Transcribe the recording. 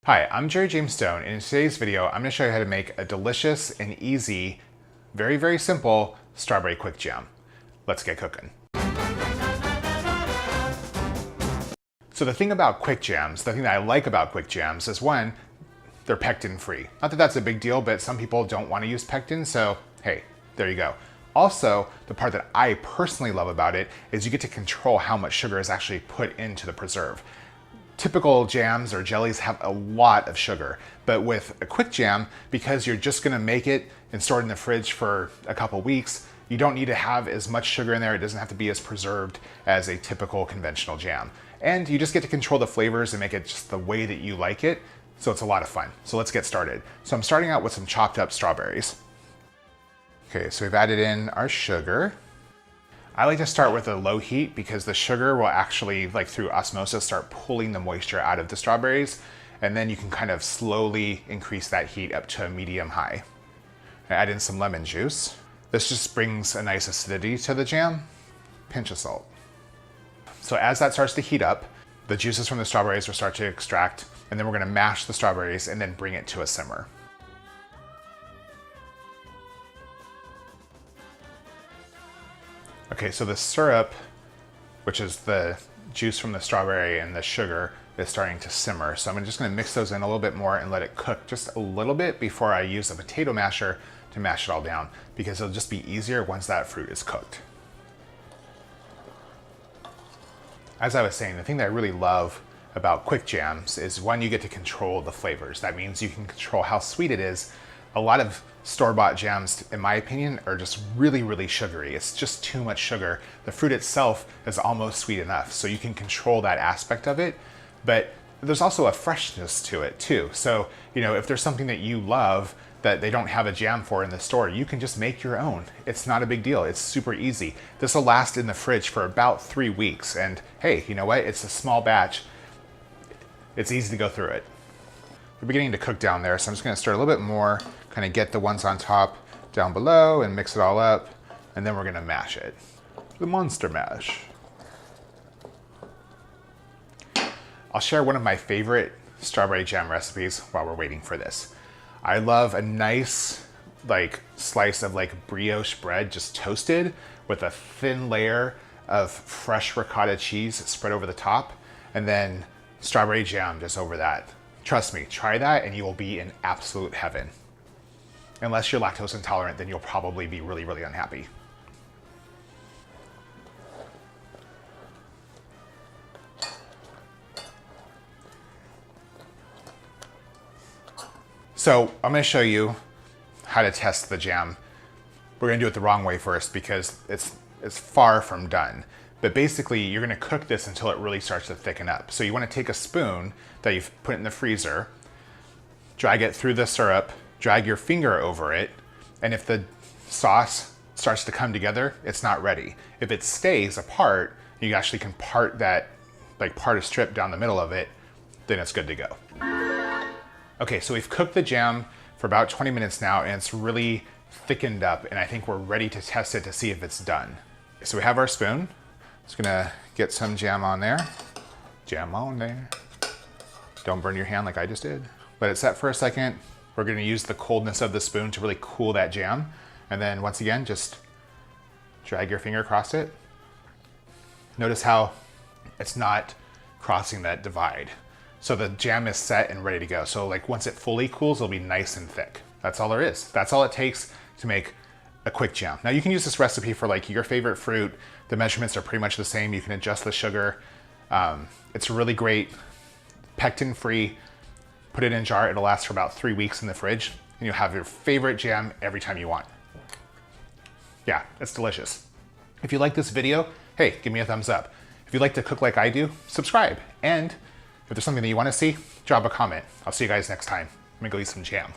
Hi, I'm Jerry James Stone, and in today's video, I'm going to show you how to make a delicious and easy, very simple strawberry quick jam. Let's get cooking. So the thing about quick jams, the thing that I like about quick jams is one, they're pectin-free. Not that that's a big deal, but some people don't want to use pectin, so hey, there you go. Also, the part that I personally love about it is you get to control how much sugar is actually put into the preserve. Typical jams or jellies have a lot of sugar, but with a quick jam, because you're just gonna make it and store it in the fridge for a couple weeks, you don't need to have as much sugar in there. It doesn't have to be as preserved as a typical conventional jam. And you just get to control the flavors and make it just the way that you like it. So it's a lot of fun. So let's get started. So I'm starting out with some chopped up strawberries. Okay, so we've added in our sugar. I like to start with a low heat because the sugar will actually, like through osmosis, start pulling the moisture out of the strawberries. And then you can kind of slowly increase that heat up to a medium high. I add in some lemon juice. This just brings a nice acidity to the jam. Pinch of salt. So as that starts to heat up, the juices from the strawberries will start to extract, and then we're gonna mash the strawberries and then bring it to a simmer. Okay, so the syrup, which is the juice from the strawberry and the sugar, is starting to simmer. So I'm just gonna mix those in a little bit more and let it cook just a little bit before I use a potato masher to mash it all down, because it'll just be easier once that fruit is cooked. As I was saying, the thing that I really love about quick jams is one, you get to control the flavors. That means you can control how sweet it is. A lot of store-bought jams, in my opinion, are just really sugary. It's just too much sugar. The fruit itself is almost sweet enough, so you can control that aspect of it, but there's also a freshness to it too. So, if there's something that you love that they don't have a jam for in the store, you can just make your own. It's not a big deal. It's super easy. This will last in the fridge for about 3 weeks, and hey, you know what? It's a small batch. It's easy to go through it. We're beginning to cook down there, so I'm just gonna stir a little bit more, kind of get the ones on top down below and mix it all up, and then we're gonna mash it. The monster mash. I'll share one of my favorite strawberry jam recipes while we're waiting for this. I love a nice slice of brioche bread just toasted with a thin layer of fresh ricotta cheese spread over the top, and then strawberry jam just over that. Trust me, try that and you will be in absolute heaven. Unless you're lactose intolerant, then you'll probably be really unhappy. So I'm gonna show you how to test the jam. We're gonna do it the wrong way first because it's far from done. But basically, you're gonna cook this until it really starts to thicken up. So you wanna take a spoon that you've put in the freezer, drag it through the syrup, drag your finger over it, and if the sauce starts to come together, it's not ready. If it stays apart, you actually can part that, part a strip down the middle of it, then it's good to go. Okay, so we've cooked the jam for about 20 minutes now, and it's really thickened up, and I think we're ready to test it to see if it's done. So we have our spoon. Just gonna get some jam on there. Jam on there. Don't burn your hand like I just did. Let it set for a second. We're gonna use the coldness of the spoon to really cool that jam. And then once again, just drag your finger across it. Notice how it's not crossing that divide. So the jam is set and ready to go. So once it fully cools, it'll be nice and thick. That's all there is. That's all it takes to make a quick jam. Now you can use this recipe for your favorite fruit. The measurements are pretty much the same. You can adjust the sugar. It's really great, pectin-free. Put it in a jar. It'll last for about 3 weeks in the fridge, and you'll have your favorite jam every time you want. Yeah, it's delicious. If you like this video, hey, give me a thumbs up. If you like to cook like I do, subscribe. And if there's something that you want to see, drop a comment. I'll see you guys next time. I'm gonna go eat some jam.